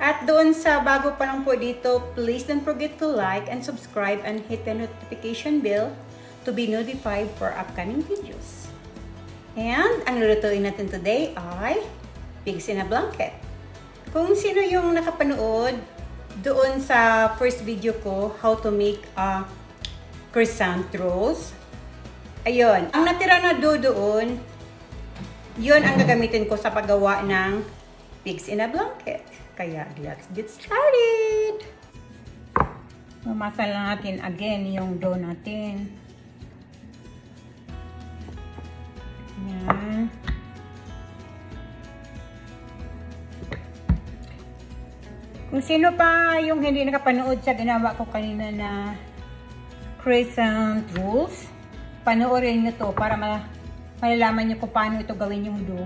At doon sa bago pa lang po dito, please don't forget to like and subscribe and hit the notification bell to be notified for upcoming videos. And ang lulutuin natin today ay pigs in a blanket. Kung sino yung nakapanood doon sa first video ko, how to make a crescent rolls, ayun, ang natira na doon, yun ang gagamitin ko sa paggawa ng pigs in a blanket. Kaya, let's get started! Mamasa lang natin again yung dough natin. Yan. Kung sino pa yung hindi nakapanood sa ginawa ko kanina na crescent rolls, panoorin nyo to para malalaman nyo kung paano ito gawin yung dough.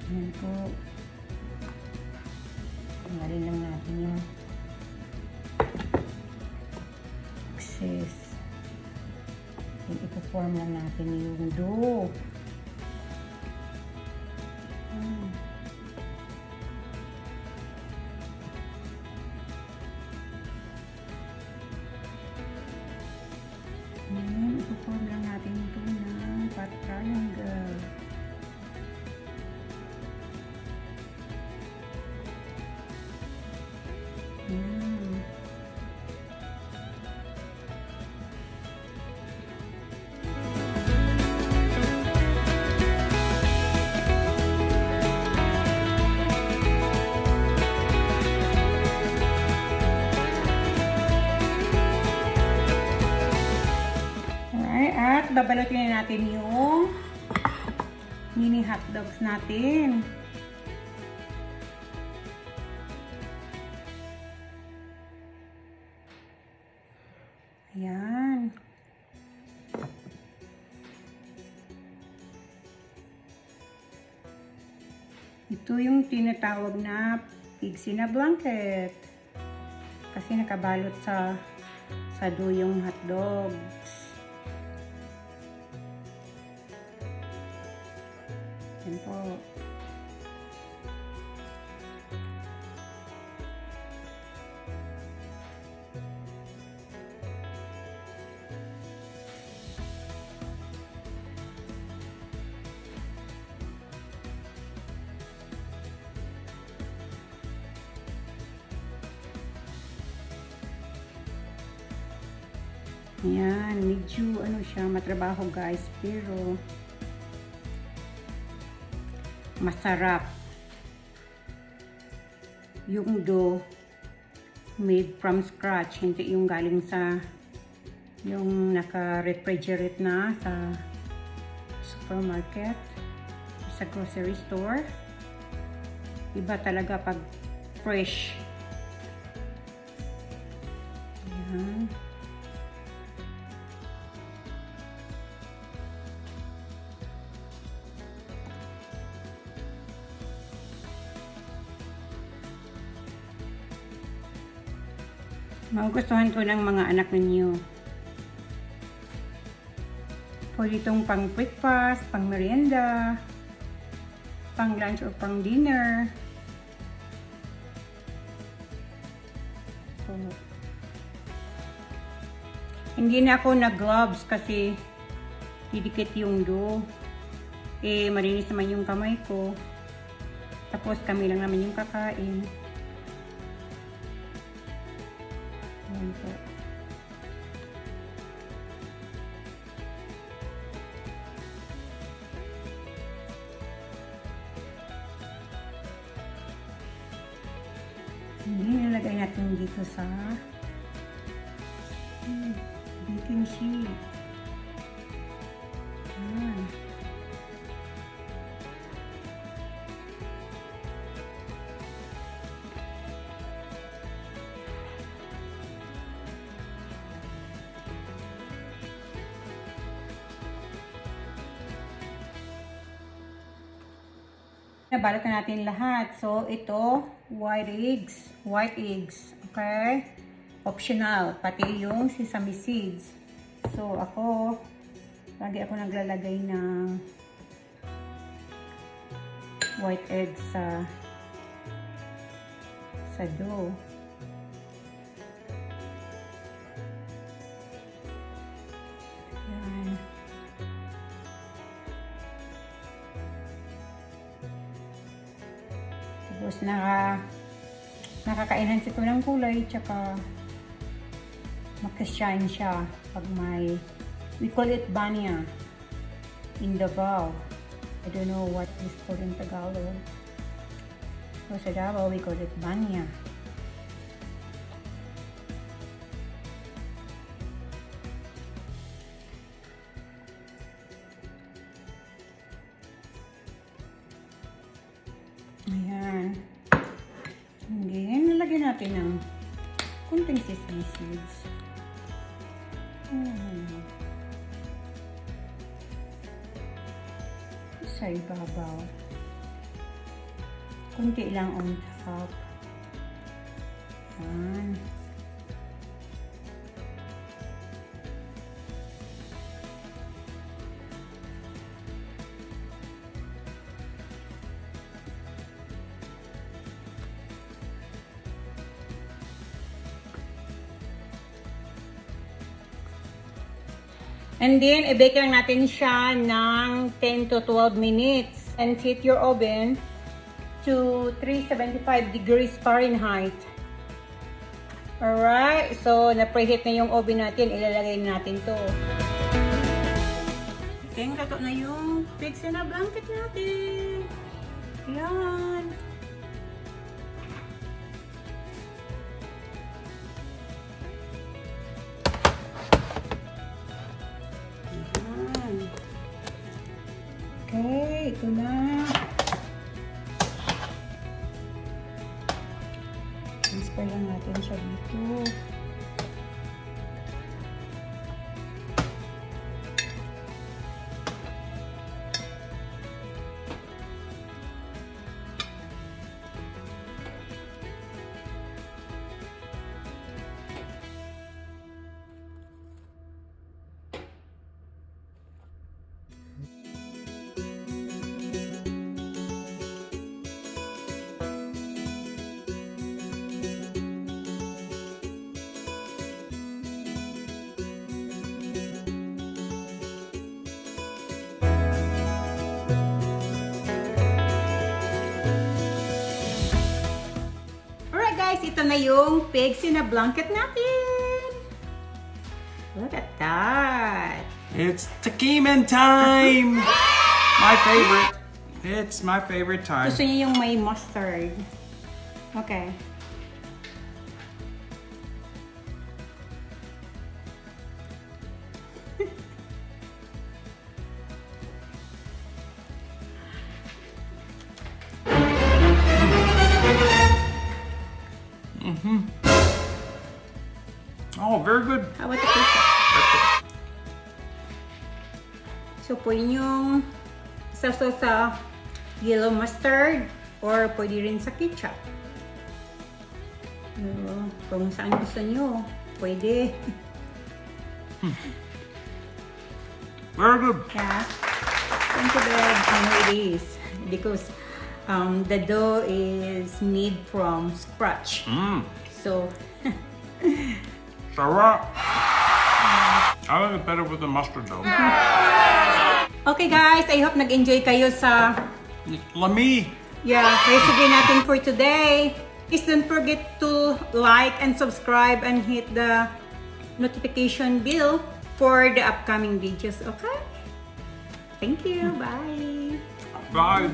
Ayan po. Tanggalin lang natin yung excess. Ipo-form lang natin yung dough. Ayan, ipo-form lang natin ito ng triangle. Ayan. At babalutin na natin yung mini hot dogs natin. Ayan. Ito yung tinatawag na pigs in a blanket. Kasi nakabalot sa dough yung hot dogs. Yan po. Ayan, medyo ano siya, matrabaho guys, pero masarap. Yung dough made from scratch, hindi yung galing sa yung naka-refrigerate na sa supermarket, sa grocery store. Iba talaga pag fresh. Ayan. Magugustuhan ko ng mga anak ninyo. Pwede itong pang breakfast, pang merienda, pang lunch o pang dinner. So, hindi na ako nag-gloves kasi didikit yung dough. Malinis naman yung kamay ko. Tapos kami lang naman yung kakain. Ayan po. Nilagay natin dito sa baking sheet. Ayan. Nabalot na natin lahat. So, ito, white eggs. White eggs. Okay? Optional. Pati yung sesame seeds. So ako, lagi ako naglalagay ng white egg sa dough. Yan. Tapos nakakainan ito ng kulay, tsaka makashine siya pag may, we call it banya in Davao. I don't know what is called in Tagalog. So sa Davao, we call it banya. Ayan. Then, nalagyan natin ng kunting sesame seeds. Sa ibabaw. Kunti lang on top. Ayan. And then, i-bake lang natin siya ng 10 to 12 minutes. And heat your oven to 375 degrees Fahrenheit. Alright, so na-preheat na yung oven natin. Ilalagay natin to. Okay, gato na yung pigs na blanket natin. Ayan. Okay, ito na. Transfer lang natin siya dito. Guys, ito na yung pigs in a blanket natin. Look at that. It's Takiman time! My favorite. It's my favorite time. Gusto niya yung may mustard. Okay. Oh, very good. How about the ketchup? So, pwede nyo sa yellow mustard or pwede rin sa ketchup. Kung saan gusto nyo, pwede. Very good. Yeah. Thank you, babe. I know it is. Because the dough is made from scratch. So, Sarap. I like it better with the mustard though. okay guys, I hope nag-enjoy kayo sa Lami. recipe natin for today. Please don't forget to like and subscribe and hit the notification bell for the upcoming videos, okay? Thank you. Bye. Bye.